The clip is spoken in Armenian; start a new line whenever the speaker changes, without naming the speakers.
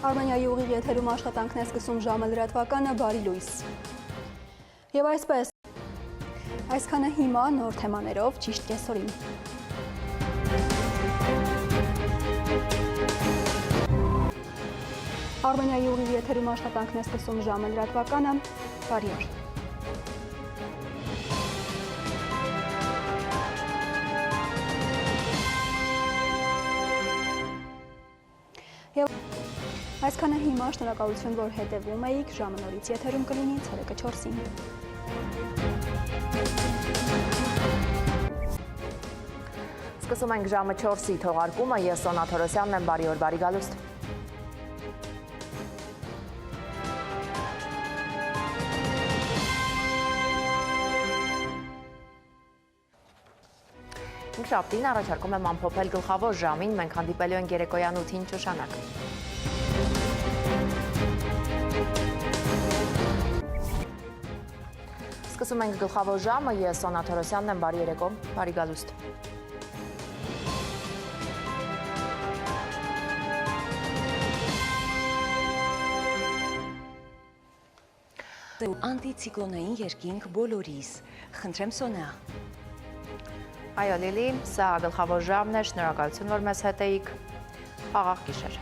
Արմենիայի ուղիղ եթերում աշխատանքն է սկսում ժամը լրատվականը, բարի լույս։ Եվ այսպես, այսքանը հիմա նոր թեմաներով ճիշտ կեսօրին։ Արմենիայի ուղիղ եթերում աշխատանքն է սկսում ժամը լրատվականը, բարի օր։ Այսքանը հիմա շնորհակալություն, որ հետևում էիք, ժամը նորից եթերում կլինի ցերեկը 4-ին։
Սկսում ենք ժամը 4-ի թողարկումը, ես Սոնա Թորոսյանն եմ, բարի օր, բարի գալուստ։ Շաբթին առաջարկում եմ ամփոփել գլխավոր ժամին, մենք հանդիպելու ենք երեկոյան 8-ին Շուշանակ։ Սկսում ենք գլխավոր ժամը, ես Սոնա Թորոսյանն եմ, բարի երեկո, բարի գալուստ։
Անտիցիկլոնային երկինք բոլորիս, խնդրեմ Սոնա։
Այո Լիլի, սա գլխավոր ժամն է, շնորհակալություն, որ մեզ հետ էիք, խաղաղ գիշեր։